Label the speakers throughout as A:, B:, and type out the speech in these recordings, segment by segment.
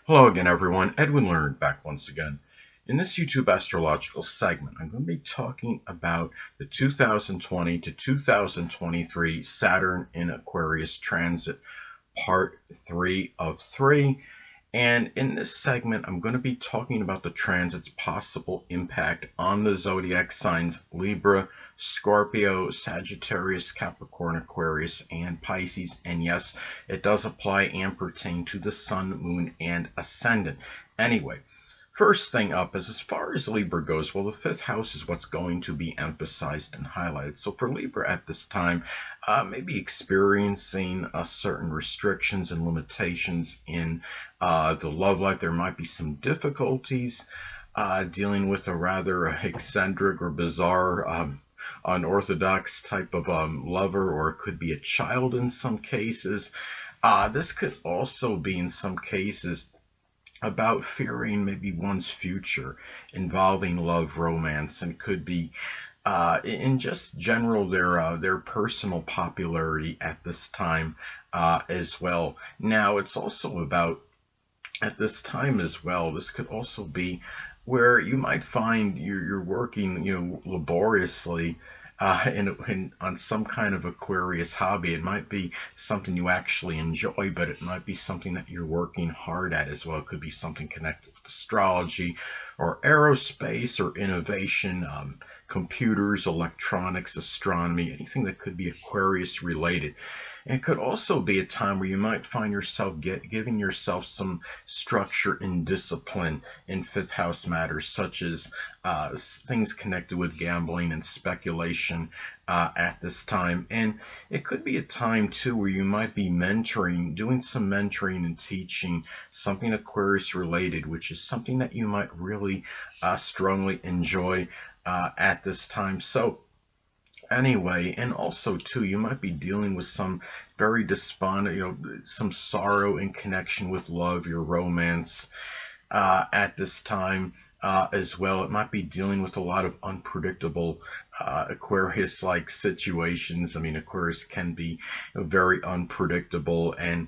A: Hello again, everyone. Edwin Learnard back once again. In this YouTube astrological segment, I'm going to be talking about the 2020 to 2023 Saturn in Aquarius transit, part 3 of 3. And in this segment, I'm going to be talking about the transit's possible impact on the zodiac signs Libra, Scorpio, Sagittarius, Capricorn, Aquarius, and Pisces. And yes, it does apply and pertain to the Sun, Moon, and Ascendant. Anyway, first thing up is as far as Libra goes, well, the fifth house is what's going to be emphasized and highlighted. So for Libra at this time, maybe experiencing certain restrictions and limitations in the love life. There might be some difficulties dealing with a rather eccentric or bizarre unorthodox type of lover, or it could be a child in some cases. This could also be in some cases about fearing maybe one's future involving love, romance, and could be in just general their personal popularity at this time as well. Now it's also about at this time as well. This could also be where you might find you're working, laboriously on some kind of Aquarius hobby. It might be something you actually enjoy, but it might be something that you're working hard at as well. It could be something connected with astrology or aerospace or innovation, computers, electronics, astronomy, anything that could be Aquarius related. And it could also be a time where you might find yourself giving yourself some structure and discipline in fifth house matters, such as things connected with gambling and speculation at this time. And it could be a time too where you might be doing some mentoring and teaching, something Aquarius related, which is something that you might really strongly enjoy at this time. So anyway, and also too, you might be dealing with some very despondent, some sorrow in connection with love, your romance at this time as well. It might be dealing with a lot of unpredictable Aquarius-like situations. I mean, Aquarius can be very unpredictable. And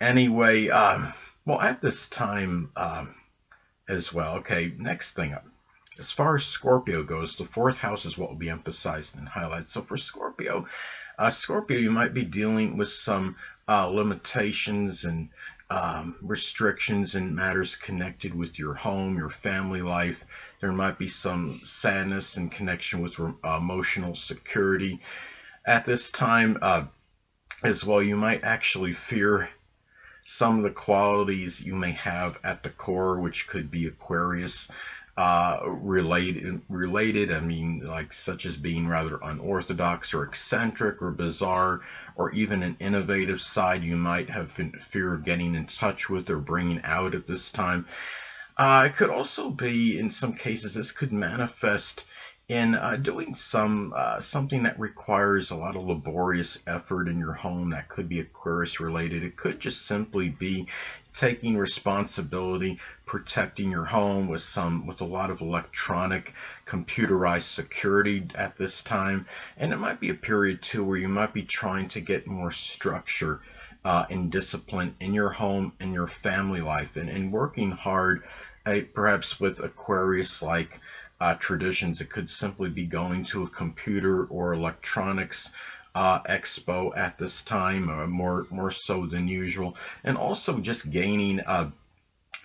A: anyway, well, at this time as well. Okay, next thing up. As far as Scorpio goes, the fourth house is what will be emphasized and highlighted. So for Scorpio, you might be dealing with some limitations and restrictions in matters connected with your home, your family life. There might be some sadness in connection with emotional security. At this time as well, you might actually fear some of the qualities you may have at the core, which could be Aquarius related. I mean, like such as being rather unorthodox or eccentric or bizarre, or even an innovative side you might have fear of getting in touch with or bringing out at this time. It could also be, in some cases, this could manifest in doing something that requires a lot of laborious effort in your home. That could be Aquarius related. It could just simply be taking responsibility, protecting your home with a lot of electronic, computerized security at this time. And it might be a period too where you might be trying to get more structure and discipline in your home and your family life, and working hard, perhaps with Aquarius like traditions. It could simply be going to a computer or electronics expo at this time, more so than usual, and also just gaining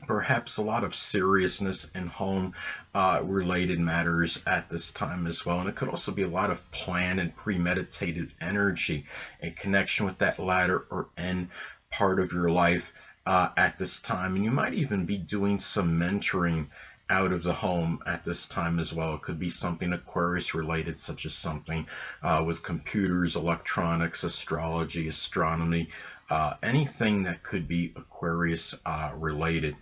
A: perhaps a lot of seriousness in home related matters at this time as well. And it could also be a lot of planned and premeditated energy in connection with that latter or end part of your life at this time. And you might even be doing some mentoring out of the home at this time as well. It could be something Aquarius related, such as something with computers, electronics, astrology, astronomy, anything that could be Aquarius related.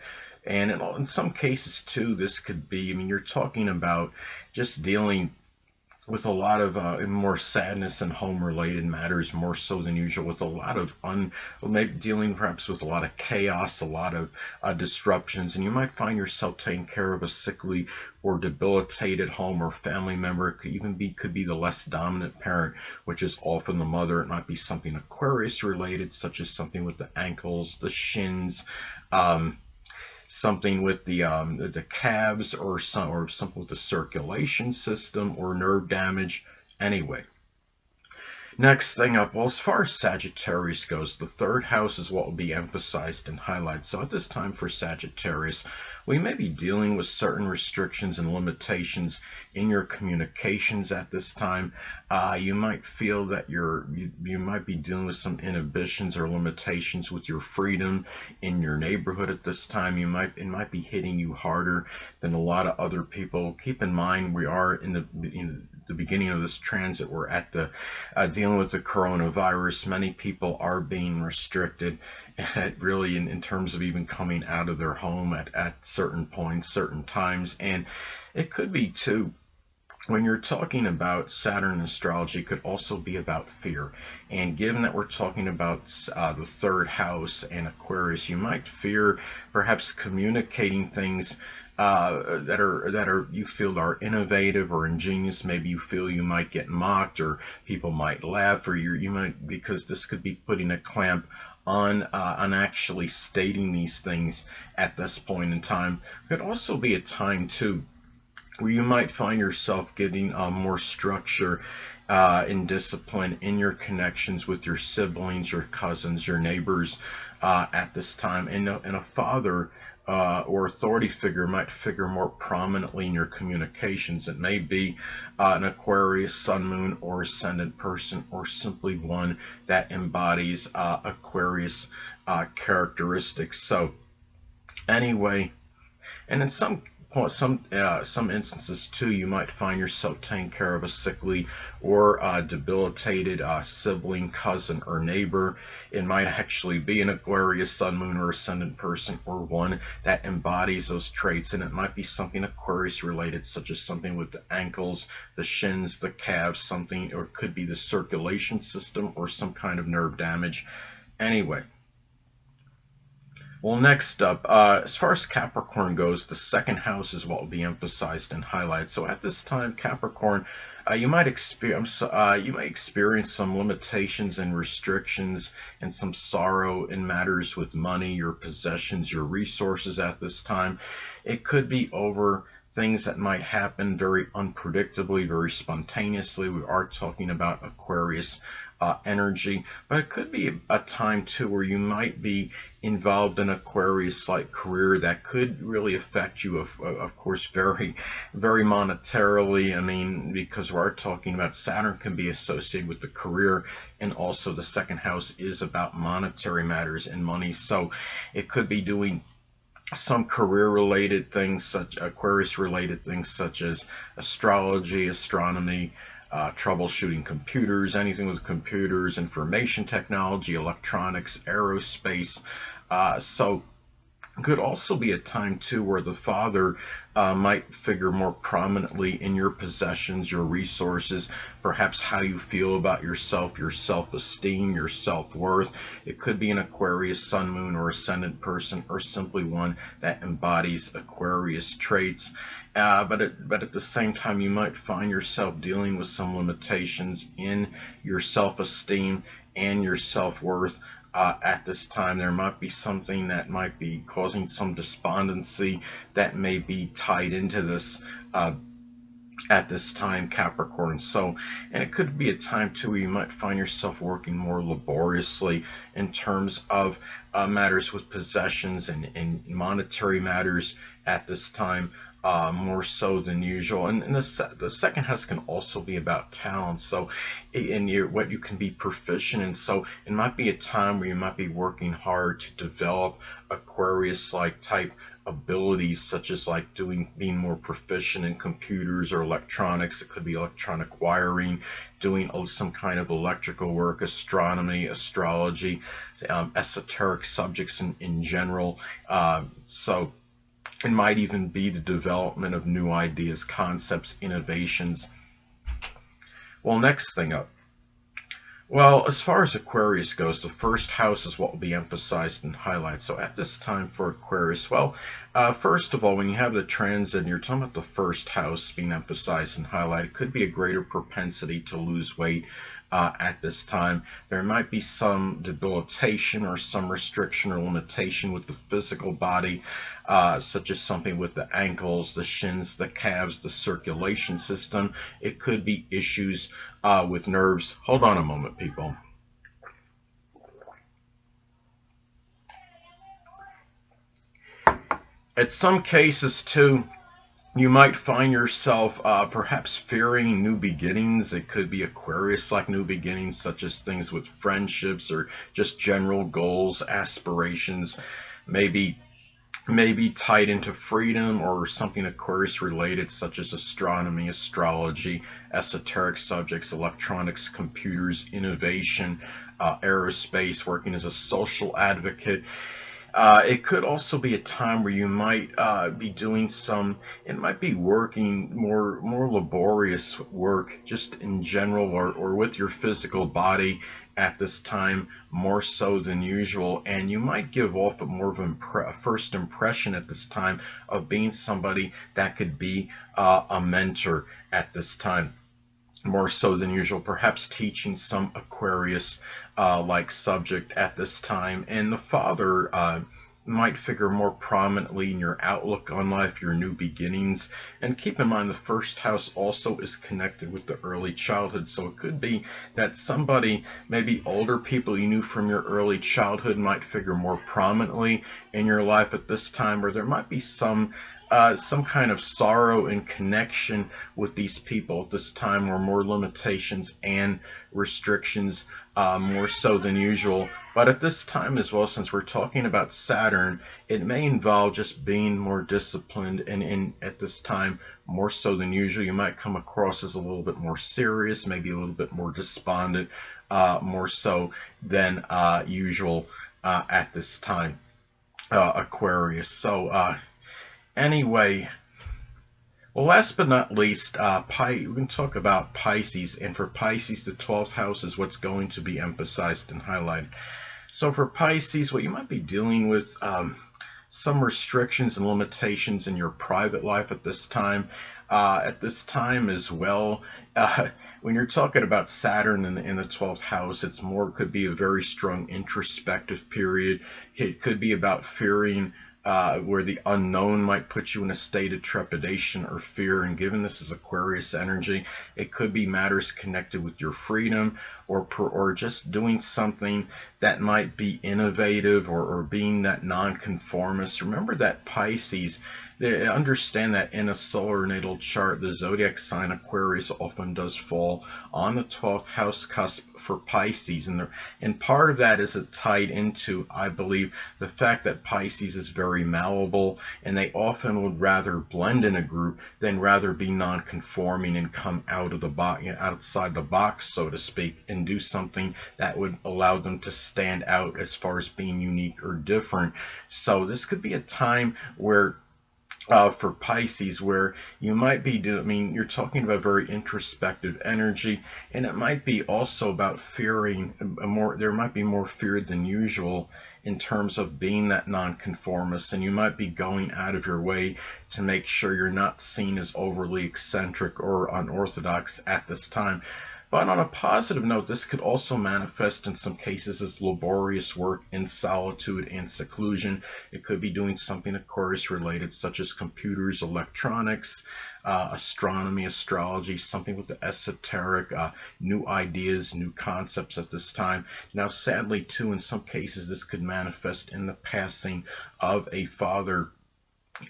A: And in some cases too, this could be, I mean, you're talking about just dealing with a lot of more sadness and home related matters, more so than usual, with a lot of maybe dealing perhaps with a lot of chaos, a lot of disruptions, and you might find yourself taking care of a sickly or debilitated home or family member. It could be the less dominant parent, which is often the mother. It might be something Aquarius related, such as something with the ankles, the shins, something with the calves, or something with the circulation system or nerve damage. Anyway, next thing up, well, as far as Sagittarius goes, the third house is what will be emphasized and highlighted. So at this time for Sagittarius, we may be dealing with certain restrictions and limitations in your communications at this time. You might feel that you might be dealing with some inhibitions or limitations with your freedom in your neighborhood at this time. It might be hitting you harder than a lot of other people. Keep in mind, we are in the beginning of this transit. We're at the dealing with the coronavirus. Many people are being restricted, really in terms of even coming out of their home at certain points, certain times. And it could be too, when you're talking about Saturn astrology, it could also be about fear. And given that we're talking about the third house and Aquarius, you might fear perhaps communicating things that are you feel are innovative or ingenious. Maybe you feel you might get mocked, or people might laugh, or you might, because this could be putting a clamp on actually stating these things at this point in time. It could also be a time too where you might find yourself getting more structure and discipline in your connections with your siblings, your cousins, your neighbors at this time. And a father or authority figure might figure more prominently in your communications. It may be an Aquarius, Sun, Moon, or Ascendant person, or simply one that embodies Aquarius characteristics. So anyway, and in some instances too, you might find yourself taking care of a sickly or debilitated sibling, cousin, or neighbor. It might actually be an Aquarius, Sun, Moon, or Ascendant person, or one that embodies those traits. And it might be something Aquarius related, such as something with the ankles, the shins, the calves, something, or it could be the circulation system or some kind of nerve damage. Anyway, well, next up, as far as Capricorn goes, the second house is what will be emphasized and highlighted. So at this time, Capricorn, you might experience some limitations and restrictions and some sorrow in matters with money, your possessions, your resources at this time. It could be over things that might happen very unpredictably, very spontaneously. We are talking about Aquarius energy, but it could be a time too where you might be involved in Aquarius-like career that could really affect you, of course, very, very monetarily. I mean, because we are talking about Saturn can be associated with the career, and also the second house is about monetary matters and money. So it could be doing some career-related things, such Aquarius-related things such as astrology, astronomy, troubleshooting computers, anything with computers, information technology, electronics, aerospace. So could also be a time too where the father might figure more prominently in your possessions, your resources, perhaps how you feel about yourself, your self-esteem, your self-worth. It could be an Aquarius, Sun, Moon, or Ascendant person, or simply one that embodies Aquarius traits. But at the same time, you might find yourself dealing with some limitations in your self-esteem and your self-worth. At this time, there might be something that might be causing some despondency that may be tied into this at this time, Capricorn. So, and it could be a time too where you might find yourself working more laboriously in terms of matters with possessions and monetary matters at this time. More so than usual. And the second house can also be about talent, so in what you can be proficient in. So it might be a time where you might be working hard to develop Aquarius-like type abilities, such as like being more proficient in computers or electronics. It could be electronic wiring, doing some kind of electrical work, astronomy, astrology, esoteric subjects in general. So it might even be the development of new ideas, concepts, innovations. Well, next thing up, Well, as far as Aquarius goes, the first house is what will be emphasized and highlighted. So at this time for Aquarius, well, first of all, when you have the transit and you're talking about the first house being emphasized and highlighted, it could be a greater propensity to lose weight at this time. There might be some debilitation or some restriction or limitation with the physical body, such as something with the ankles, the shins, the calves, the circulation system. It could be issues with nerves. Hold on a moment, people. At some cases, too, you might find yourself perhaps fearing new beginnings. It could be Aquarius-like new beginnings, such as things with friendships or just general goals, aspirations, maybe tied into freedom or something Aquarius related, such as astronomy, astrology, esoteric subjects, electronics, computers, innovation, aerospace, working as a social advocate. It could also be a time where you might be doing some, it might be working more laborious work just in general, or with your physical body at this time more so than usual, and you might give off a more of a first impression at this time of being somebody that could be a mentor at this time more so than usual, perhaps teaching some Aquarius like subject at this time. And the father might figure more prominently in your outlook on life, your new beginnings. And keep in mind, the first house also is connected with the early childhood. So it could be that somebody, maybe older people you knew from your early childhood, might figure more prominently in your life at this time, or there might be some kind of sorrow and connection with these people at this time, or more limitations and restrictions more so than usual. But at this time as well, since we're talking about Saturn, it may involve just being more disciplined, and at this time more so than usual, you might come across as a little bit more serious, maybe a little bit more despondent, more so than usual at this time, Aquarius. So anyway, well, last but not least, we can talk about Pisces. And for Pisces, the 12th house is what's going to be emphasized and highlighted. So for Pisces, what you might be dealing with, some restrictions and limitations in your private life at this time. At this time as well, when you're talking about Saturn in the 12th house, it's more, could be a very strong introspective period. It could be about fearing where the unknown might put you in a state of trepidation or fear. And given this is Aquarius energy, it could be matters connected with your freedom, or just doing something that might be innovative, or being that nonconformist. Remember that Pisces, they understand that in a solar natal chart, the zodiac sign Aquarius often does fall on the 12th house cusp for Pisces. And part of that is tied into, I believe, the fact that Pisces is very malleable, and they often would rather blend in a group than rather be non-conforming and come out of the box, outside the box, so to speak, and do something that would allow them to stand out as far as being unique or different. So this could be a time where for Pisces, where you might be doing, I mean, you're talking about very introspective energy, and it might be also about fearing more, there might be more fear than usual in terms of being that nonconformist, and you might be going out of your way to make sure you're not seen as overly eccentric or unorthodox at this time. But on a positive note, this could also manifest in some cases as laborious work in solitude and seclusion. It could be doing something Aquarius related, such as computers, electronics, astronomy, astrology, something with the esoteric, new ideas, new concepts at this time. Now, sadly, too, in some cases, this could manifest in the passing of a father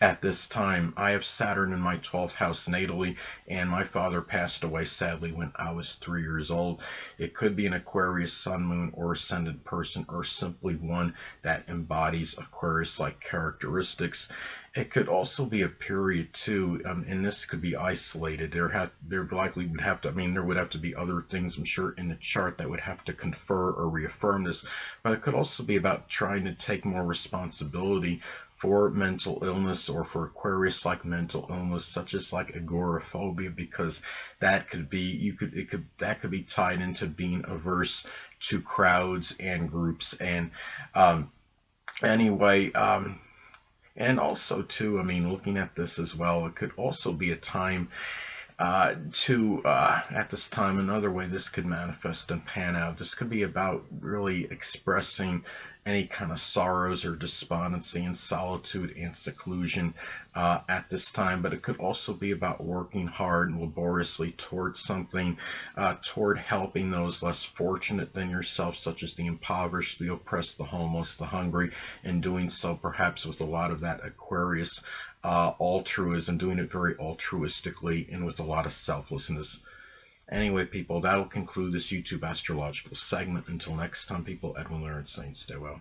A: at this time. I have Saturn in my 12th house natally, and my father passed away sadly when I was 3 years old. It could be an Aquarius sun, moon, or ascendant person, or simply one that embodies Aquarius-like characteristics. It could also be a period too, and this could be isolated. There likely would have to, I mean, there would have to be other things, I'm sure, in the chart that would have to confer or reaffirm this. But it could also be about trying to take more responsibility for mental illness, or for Aquarius-like mental illness, such as like agoraphobia, because that could be, that could be tied into being averse to crowds and groups. And anyway. And also, too, I mean, looking at this as well, it could also be a time at this time, another way this could manifest and pan out. This could be about really expressing any kind of sorrows or despondency and solitude and seclusion at this time. But it could also be about working hard and laboriously towards something, toward helping those less fortunate than yourself, such as the impoverished, the oppressed, the homeless, the hungry, and doing so perhaps with a lot of that Aquarius altruism, doing it very altruistically and with a lot of selflessness. Anyway, people, that'll conclude this YouTube astrological segment. Until next time, people, Edwin Learnard saying stay well.